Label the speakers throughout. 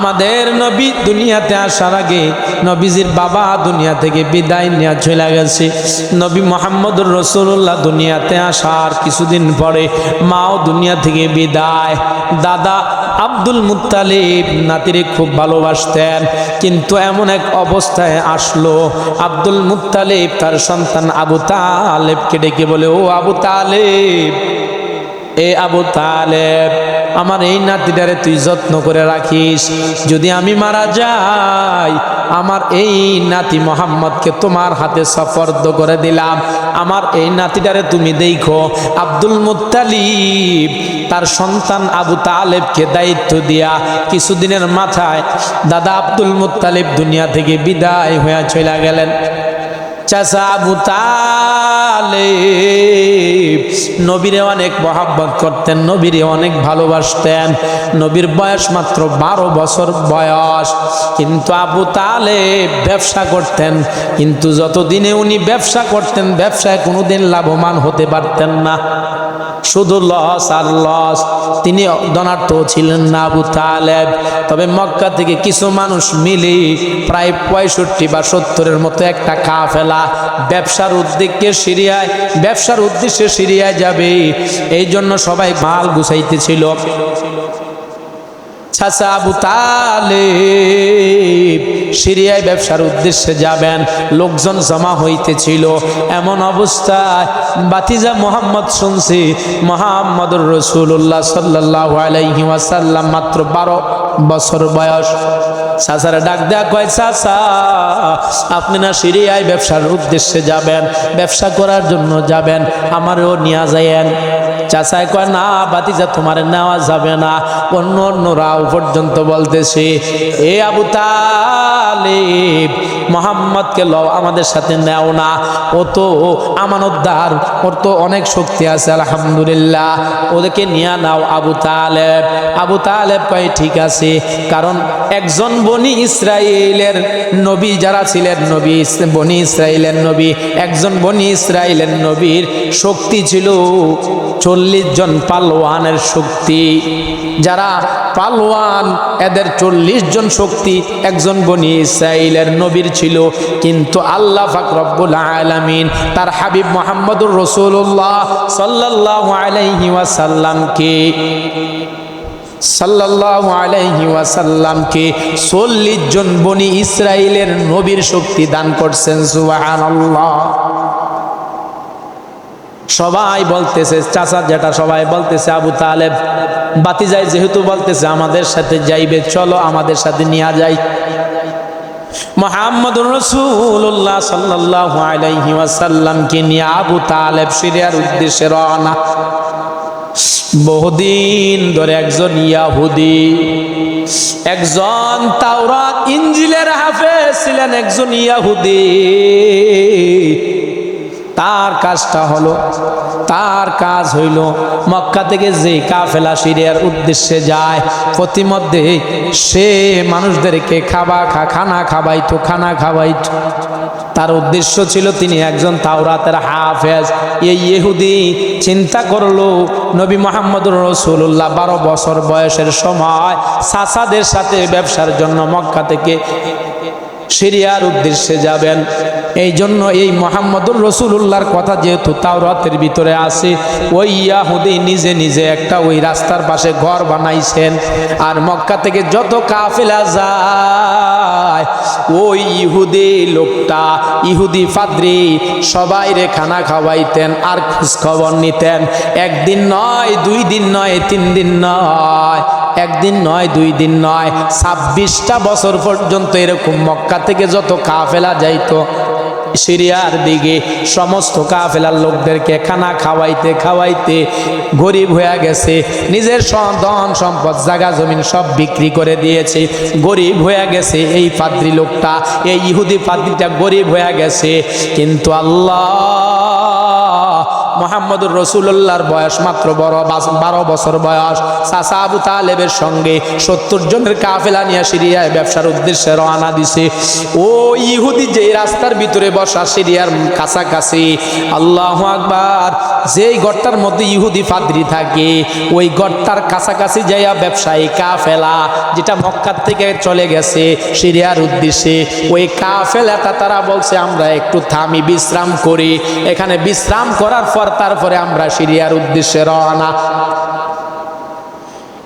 Speaker 1: আমাদের নবী দুনিয়াতে আসার আগে নবীজির বাবা দুনিয়া থেকে বিদায় নিয়ে চলে গেছে। নবী মুহাম্মদুর রাসূলুল্লাহ দুনিয়াতে আসার কিছুদিন পরে মাও দুনিয়া থেকে বিদায়। দাদা আব্দুল মুত্তালিব নাতিরে খুব ভালোবাসতেন, কিন্তু এমন এক অবস্থায় আসলো আব্দুল মুত্তালিব তার সন্তান আবু তালেবকে ডেকে বলে, ও আবু তালেব, এ আবু তালেব, আমার এই নাতিটারে তুই যত্ন করে রাখিস। যদি আমি মারা যাই, আমার এই নাতি মোহাম্মদকে তোমার হাতে সুপর্দ করে দিলাম, আমার এই নাতিটারে তুমি দেখো। আব্দুল মুত্তালিব তার সন্তান আবু তালেবকে দায়িত্ব দিয়া কিছুদিনের মাথায় দাদা আব্দুল মুত্তালিব দুনিয়া থেকে বিদায় হয়ে চলে গেলেন। চাচা আবু তালেব নবীরে অনেক মহব্বত করতেন, নবীরে অনেক ভালোবাসতেন। নবীর বয়স মাত্র 12 বছর বয়স, কিন্তু আবু তালেব ব্যবসা করতেন। কিন্তু যতদিনে উনি ব্যবসা করতেন, ব্যবসায় কোনোদিন লাভবান হতে পারতেন না, শুধু লস আর লস। তিনি ধনাঢ্য ছিলেন না আবু তালেব। তবে মক্কা থেকে কিছু মানুষ মিলে প্রায় 65 বা 70-এর মতো একটা কাফেলা ব্যবসার উদ্দেশ্যে সিরিয়ায় যাবে, এই জন্য সবাই মাল গুছাইতেছিল। চাচা আবু তালেব সিরিয়ায় ব্যবসার উদ্দেশ্যে যাবেন, লোকজন জমা হইতেছিল। এমন অবস্থায় বাতিজা মোহাম্মদ শুনছি মুহাম্মদুর রাসূলুল্লাহ সাল্লাল্লাহু আলাইহি ওয়াসাল্লাম মাত্র 12 বছর বয়স। চাচারে ডাক দেয়া কয়, চাচা আপনি না সিরিয়ায় ব্যবসার উদ্দেশ্যে যাবেন, ব্যবসা করার জন্য যাবেন, আমারও নিয়ে যায়েন। চাচাই কয়, না বাতিজা তোমার নেওয়া যাবে না। অন্যরাও পর্যন্ত বলতেছে, এ আবু তালেব, মোহাম্মদকে লও, আমাদের সাথে নেও না, ও তো আমানতদার, ওর তো অনেক শক্তি আছে আলহামদুলিল্লাহ, ওদেরকে নিয়ে নাও। আবু তালেব কয়, ঠিক আছে। কারণ একজন বনি ইসরাইলের নবী যারা ছিলেন, বনি ইসরাইলের নবী, একজন বনি ইসরাইলের নবীর শক্তি ছিল 40 জন পালোয়ানের শক্তি। যারা পালোয়ান, এদের 40 জন শক্তি একজন বনি ইসরাইলের নবীর ছিল। কিন্তু আল্লাহ পাক রব্বুল আলামিন তার হাবিব মুহাম্মদুর রাসূলুল্লাহ সাল্লাল্লাহু আলাইহি ওয়াসাল্লামকে 40 জন বনি ইসরাইলের নবীর শক্তি দান করছেন। সুবহানাল্লাহ। সবাই বলতেছে, চাচা যেটা সবাই বলতেছে, আবু তালেব বাতিজাই যেহেতু বলতেছে আমাদের সাথে যাইবে, চলো আমাদের সাথে নিয়ে যাই। মুহাম্মদুর রাসূলুল্লাহ সাল্লাল্লাহু আলাইহি ওয়াসাল্লামকে নিয়ে আবু তালেব সিরিয়ার উদ্দেশ্যে রওনা। বহুদিন ধরে একজন ইয়াহুদি, একজন তাওরাত ইনজিলের হাফেজ ছিলেন, একজন ইয়াহুদি। তার কাজ হইল মক্কা থেকে যে কাফেলা সিরিয়ার উদ্দেশ্যে যায়, প্রতিমধ্যে সে মানুষদেরকে খানা খাওয়াইতো। তার উদ্দেশ্য ছিল তিনি একজন তাওরাতের হাফেজ। এই ইহুদি চিন্তা করলো, নবী মুহাম্মদুর রাসূলুল্লাহ 12 বছর বয়সের সময় চাচাদের সাথে ব্যবসার জন্য মক্কা থেকে সিরিয়ার উদ্দেশ্যে যাবেন। এই জন্য এই মুহাম্মদুর রাসূলুল্লাহর কথা যেহেতু তাওরাতের ভিতরে আছে, ওই ইয়াহুদি নিজে নিজে একটা ওই রাস্তার পাশে ঘর বানাইছেন। আর মক্কা থেকে যত কাফেলা যায়, ওই ইহুদি পাদ্রী সবাই রে খানা খাওয়াইতেন আর খোঁজ খবর নিতেন। একদিন নয়, 2 দিন নয়, 3 দিন নয়, একদিন নয়, 2 দিন নয়, 26টা বছর পর্যন্ত এরকম মক্কা থেকে যত কাফেলা যাইতো সিরিয়ার দিকে, সমস্ত কাফেলার লোকদেরকে খানা খাওয়াইতে গরিব হয়ে গেছে। নিজের ধন সম্পদ জায়গা জমিন সব বিক্রি করে দিয়েছে, গরিব হয়ে গেছে। এই পাদ্রী লোকটা, এই ইহুদি পাদ্রীটা গরিব হয়ে গেছে। কিন্তু আল্লাহ মুহাম্মদুর রাসূলুল্লাহর বয়স মাত্র 12 বছর বয়স। চাচা আবু তালেবের সঙ্গে 70 জনের কাফেলা নিয়ে সিরিয়ায় ব্যবসার উদ্দেশ্যে রওনা দিছে। ও ইহুদি যে রাস্তার ভিতরে বসা সিরিয়ার কাছাকাছি, আল্লাহু আকবার, যেই গর্তার মধ্যে ইহুদি পাদ্রী থাকে ওই গর্তার কাছাকাছি যাইয়া ব্যবসায়ী কাফেলা যেটা মক্কা থেকে চলে গেছে সিরিয়ার উদ্দেশ্যে, ওই কাফেলাটা তারা বলছে আমরা একটু থামি বিশ্রাম করি, এখানে বিশ্রাম করার পর তারপরে আমরা সিরিয়ার উদ্দেশ্যে রওনা।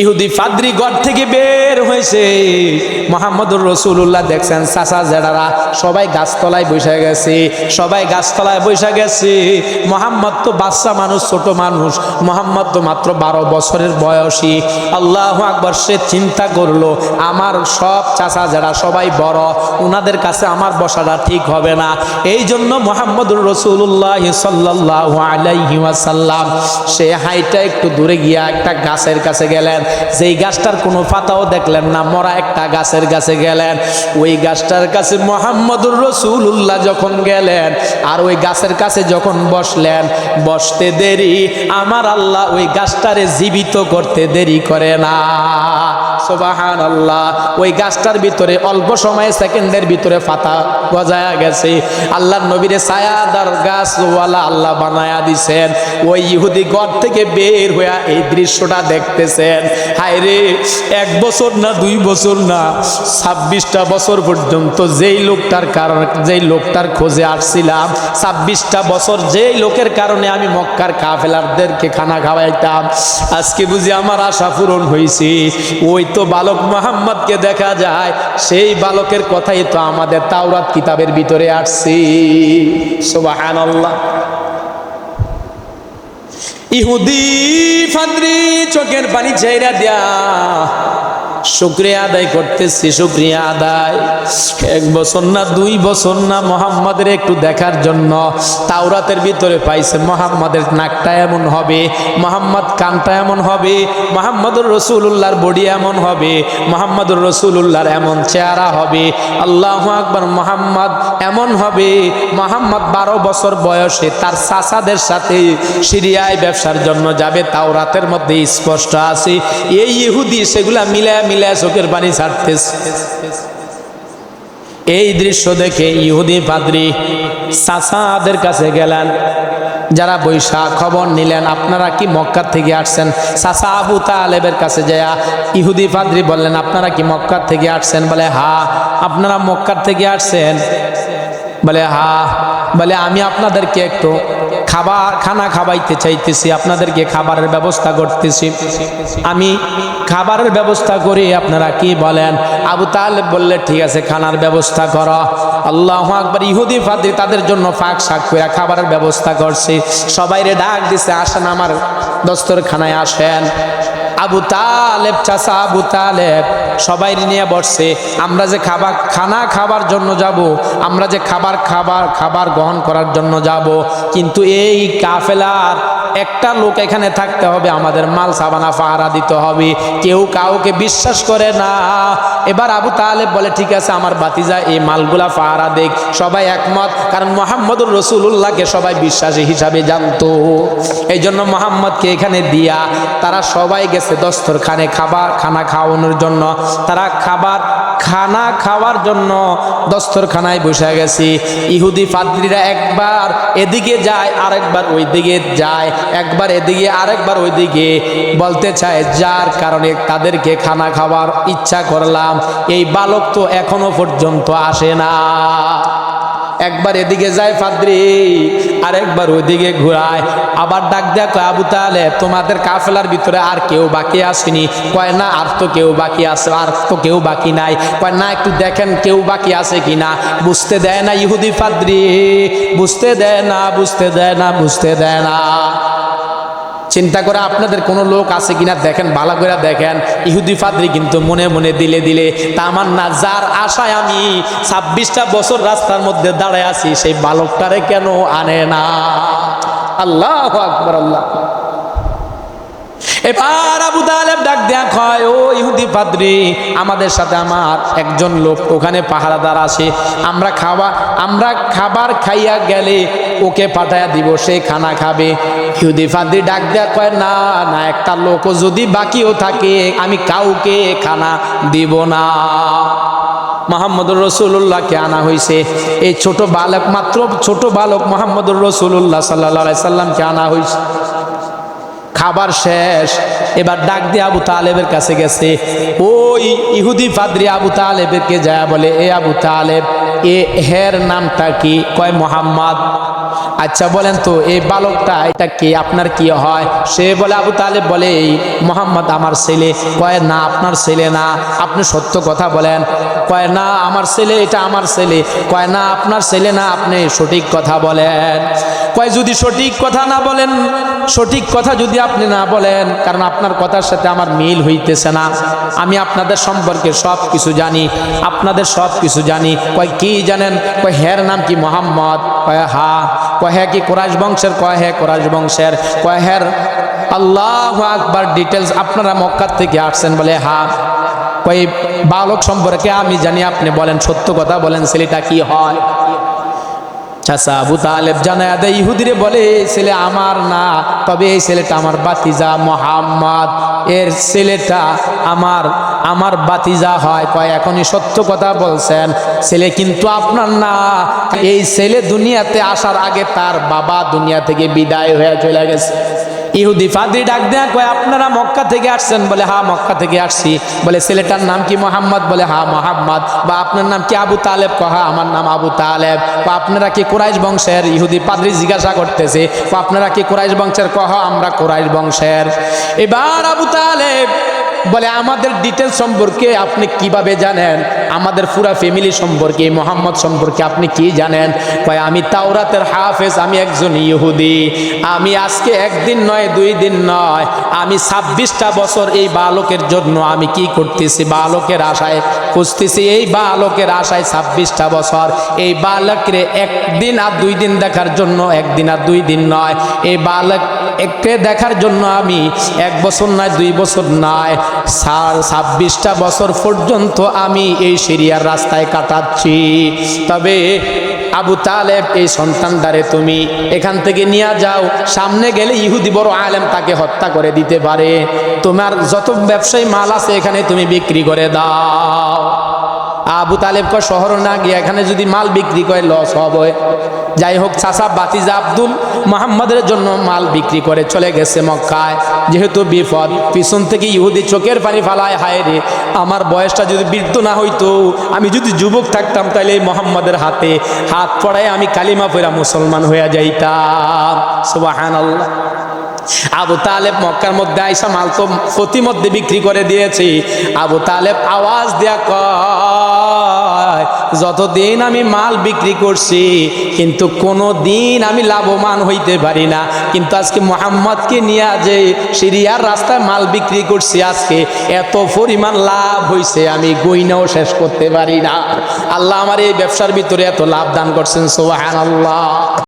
Speaker 1: ইহুদি পাদ্রী ঘর থেকে বের হয়েছে, মুহাম্মদুর রাসূলুল্লাহ দেখছেন চাচা জেডারা সবাই গাছতলায় বসে গেছে, সবাই গাছতলায় বসে গেছে। মুহাম্মদ তো বাচ্চা মানুষ, ছোট মানুষ, মুহাম্মদ তো মাত্র 12 বছরের বয়সী। আল্লাহু আকবার, সে চিন্তা করলো আমার সব চাচা যারা সবাই বড়, ওনাদের কাছে আমার বসাটা ঠিক হবে না। এই জন্য মুহাম্মদুর রাসূলুল্লাহ সাল্লাল্লাহু আলাইহি ওয়াসাল্লাম সে হাইটা একটু দূরে গিয়া একটা গাছের কাছে গেলেন, যেই গাছটার কোনো পাতাও দেখলেন না, মরা একটা গাছের কাছে গেলেন। ওই গাছটার কাছে মুহাম্মদুর রাসূলুল্লাহ যখন গেলেন আর ওই গাছের কাছে যখন বসলেন, বসতে দেরি আমার আল্লাহ ওই গাছটারে জীবিত করতে দেরি করে না। সুবহানাল্লাহ, ওই গাছটার ভিতরে অল্প সময়ে সেকেন্ডের ভিতরে পাতা গজায়া গেছে। আল্লাহর নবীরে ছায়াদার গাছওয়ালা আল্লাহ বানায়া দিছেন। ওই ইহুদি ঘর থেকে বের হইয়া এই দৃশ্যটা দেখতেছেন। হায় রে, 1 বছর না 2 বছর না 26টা বছর পর্যন্ত যেই লোকটার খোঁজে আসছিলাম, 26টা বছর যেই লোকের কারণে আমি মক্কার কাফেলারদেরকে খানা খাওয়াইতাম, আজকে বুঝি আমার আশা পূরণ হয়েছে। ওই তো বালক মুহাম্মদকে দেখা যায়, সেই বালকের কথাই তো আমাদের তাওরাত কিতাবের ভিতরে আসছে। সুবহানাল্লাহ। ইহুদি পাদ্রী চোখের পানি ছেড়ে দিয়া শুকরিয়া আদায় করতেছি, শুকরিয়া আদায়। 1 বছর না 2 বছর না মুহাম্মাদের একটু দেখার জন্য তাওরাতের ভিতরে পাইছে মুহাম্মাদের নাকটা এমন হবে, মুহাম্মদ কানটা এমন হবে, মুহাম্মদুর রাসূলুল্লাহর বডি এমন হবে, মুহাম্মদুর রাসূলুল্লাহর এমন চেহারা হবে। আল্লাহু আকবার, মুহাম্মদ এমন হবে। মুহাম্মদ 12 বছর বয়সে তার চাচাদের সাথে সিরিয়ায় ব্যবসার জন্য যাবে, তাওরাতের মধ্যে স্পষ্ট আছে। এই ইহুদি সেগুলা মিলায়া চোখের পানি ছাড়তেছে। এই দৃশ্য দেখে ইহুদি পাদ্রী চাচাদের কাছে গেলেন, যারা বৈশা খবর নিলেন আপনারা কি মক্কা থেকে আসছেন। চাচা আবু তালেবের কাছে যায়া ইহুদি পাদ্রী বললেন আপনারা কি মক্কা থেকে আসছেন। বলে হ্যাঁ। আপনারা মক্কা থেকে আসছেন? বলে হ্যাঁ। বলে আমি আপনাদেরকে একটু খানা খাওয়াইতে চাইতেছি, আপনাদেরকে খাবারের ব্যবস্থা করতেছি, আমি খাবারের ব্যবস্থা করি, আপনারা কি বলেন। আবু তালেব বললে ঠিক আছে, খানার ব্যবস্থা করো। আল্লাহু আকবার। ইহুদি পাদ্রী তাদের জন্য ফাঁক শাক করে খাবারের ব্যবস্থা করছে, সবাইরে ডাক দিছে আসেন আমার দস্তরখানায় আসেন। আবু তালেব, চাচা আবু তালেব সবাই নিয়ে বসছে। আমরা যে খানা খাবার জন্য যাব, আমরা যে খাবার গ্রহণ করার জন্য যাব, কিন্তু এই কাফেলার একটা লোক এখানে থাকতে হবে, আমাদের মাল সাবানা পাহারা দিতে হবে, কেউ কাউকে বিশ্বাস করে না। এবার আবু তালেব বলে ঠিক আছে আমার ভাতিজা এই মালগুলা পাহারা দেখ। সবাই একমত, কারণ মুহাম্মদুর রাসূলুল্লাহকে সবাই বিশ্বাসী হিসাবে জানতো। এই জন্য মুহাম্মদকে এখানে দিয়া তারা সবাই গেছে দস্তরখানে খানা খাওয়ানোর জন্য। তারা খানা খাওয়ার জন্য দস্তরখানায় বসে গেছে। ইহুদি পাদ্রীরা একবার এদিকে যায় আরেকবার ওই দিকে যায়, একবার এদিকে আরেকবার ওই দিকে, বলতে চায় যার কারণে তাদেরকে খানা খাওয়ার ইচ্ছা করলাম, এই বালক তো এখনো পর্যন্ত আসে না। একবার এদিকে যায় পাদ্রী, আরেকবার ওইদিকে ঘুরায়, আবার ডাক দেয়া কয় আবু তালেব তোমাদের কাফেলার ভিতরে আর কেউ বাকি আসেনি। কয় না, আর তো কেউ বাকি আছে, আর তো কেউ বাকি নাই। কয় না, একটু দেখেন কেউ বাকি আছে কিনা। বুঝতে দেয় না ইহুদি পাদ্রী, বুঝতে দেয় না। চিন্তা করে আপনাদের কোনো লোক আছে কিনা দেখেন, ভালো করে দেখেন। ইহুদি পাদ্রী কিন্তু মনে মনে দিলে তামান্না, যার আশায় আমি 26টা বছর রাস্তার মধ্যে দাঁড়ায় আছি, সেই বালকটারে কেন আনে না। আল্লাহু আকবার। আল্লাহ এবার আবু তালেব ডাক দেয়া কয়, ও ইহুদি পাদ্রী, আমাদের সাথে আমার একজন লোক ওখানে পাহারাদার আছে, আমরা খাবার খাইয়া গেলে ওকে পাঠাইয়া দিব, সে খানা খাবে। ইহুদি পাদ্রী ডাক দেয়া কয়, না না, একটা লোকও যদি বাকিও থাকে আমি কাউকে খানা দিব না। মুহাম্মদুর রাসূলুল্লাহকে আনা হয়েছে, এই ছোট বালক, মাত্র ছোট বালক মুহাম্মদুর রাসূলুল্লাহ সাল্লাল্লাহু আলাইহি সাল্লামকে আনা হয়েছে। খাবার শেষ, এবার ডাক দিয়ে আবু তালেবের কাছে গেছে। ওই ইহুদি পাদ্রী আবু তালেবকে যায় বলে, এ আবু তালেব, হের নামটা কি? কয় মুহাম্মদ। আচ্ছা বলেন তো এই বালকটা এটা কি, আপনার কি হয়? সে বলে, আবু তালেব বলে, এই মুহাম্মদ আমার ছেলে। কয় না, আপনার ছেলে না, আপনি সত্য কথা বলেন। কয় না, আমার ছেলে, এটা আমার ছেলে। কয় না, আপনার ছেলে না, আপনি সঠিক কথা বলেন। কয় যদি সঠিক কথা না বলেন, সঠিক কথা যদি আপনি না বলেন, কারণ আপনার কথার সাথে আমার মিল হইতেছে না, আমি আপনাদের সম্পর্কে সব কিছু জানি, আপনাদের সব কিছু জানি। কয় কি জানেন? কয় হের নাম কি মুহাম্মদ? কয় হা। কয় হ্যাঁ কি কুরাইশ বংশের? কয় হ্যাঁ কুরাইশ বংশের। কয় হের আল্লাহু আকবার, ডিটেলস, আপনারা মক্কা থেকে আসছেন? বলে হ্যাঁ। কয় বালক সম্পর্কে আমি জানি, আপনি বলেন, সত্য কথা বলেন, ছেলেটা কি হয়? আচ্ছা, আবু তালেব জানায়া দেয় ইহুদিরে, বলে ছেলে আমার না, তবে এই ছেলেটা আমার বাতিজা মুহাম্মদ, এর ছেলেটা আমার বাতিজা হয়। কয় এখনই সত্য কথা বলছেন, ছেলে কিন্তু আপনার না। এই ছেলে দুনিয়াতে আসার আগে তার বাবা দুনিয়া থেকে বিদায় হয়ে চলে গেছে। ইহুদি পাদ্রী ডাক দেয়া কয়, আপনারা মক্কা থেকে আসছেন? বলে হ্যাঁ, মক্কা থেকে আসছি। বলে ছেলেটার নাম কি মুহাম্মদ? বলে হ্যাঁ মুহাম্মদ। বা আপনার নাম কি? আবু তালেব। কহা আমার নাম আবু তালেব। বা আপনারা কি কুরাইশ বংশের? ইহুদি পাদ্রী জিজ্ঞাসা করতেছে, আপনারা কি কুরাইশ বংশের? কহ আমরা কুরাইশ বংশের। এবার আবু তালেব বলে, আমাদের ডিটেলস সম্পর্কে আপনি কিভাবে জানেন? আমাদের পুরা ফ্যামিলি সম্পর্কে, মোহাম্মদ সম্পর্কে আপনি কি জানেন? কয় আমি তাওরাতের হাফেজ, আমি একজন ইহুদি। আমি আজকে একদিন নয়, 2 দিন নয়, আমি 26টা বছর এই বালকের জন্য আমি কি করতেছি? বালকের আশায় খুঁজতেছি, এই বালকের আশায় 26টা বছর। এই বালকরে একদিন আর 2 দিন দেখার জন্য, একদিন আর 2 দিন নয়, এই বালক একে দেখার জন্য আমি 1 বছর নয়, 2 বছর নয়, 26টা বছর পর্যন্ত আমি এই সিরিয়ার রাস্তায় কাটাচ্ছি। তবে আবু তালেব, এই সন্তানদারে তুমি এখান থেকে নিয়ে যাও, সামনে গেলে ইহুদি বড় আলেম তাকে হত্যা করে দিতে পারে, তোমার যত ব্যবসায়ী মাল আছে এখানে তুমি বিক্রি করে দাও। আবু তালেব কয় শহর না গিয়ে এখানে যদি মাল বিক্রি করে লস হবে। যাই হোক, চাচা বাতিজা আব্দুল মুহাম্মাদের জন্য মাল বিক্রি করে চলে গেছে মক্কায়। যেহেতু বিপদ, পিছন থেকে ইহুদি চোখের পানি ফালায়, হায় রে, আমার বয়সটা যদি বৃদ্ধ না হইতো, আমি যদি যুবক থাকতাম, তাহলে এই মুহাম্মাদের হাতে হাত পড়ায় আমি কালিমা পড়া মুসলমান হয়ে যাইতাম। সুবহানাল্লাহ। আবু তালেব মক্কার মধ্যে আইসা মাল তো প্রতি মধ্যে বিক্রি করে দিয়েছে। আবু তালেব আওয়াজ দেয়া কয়, যতদিন আমি মাল বিক্রি করছি কিন্তু কোনো দিন আমি লাভবান হইতে পারি না, কিন্তু আজকে মুহাম্মদকে নিয়ে যে সিরিয়ার রাস্তায় মাল বিক্রি করছি, আজকে এত পরিমাণ লাভ হইছে আমি গইনাও শেষ করতে পারি না। আল্লাহ আমার এই ব্যবসার ভিতরে এত লাভ দান করছেন, সুবহানাল্লাহ।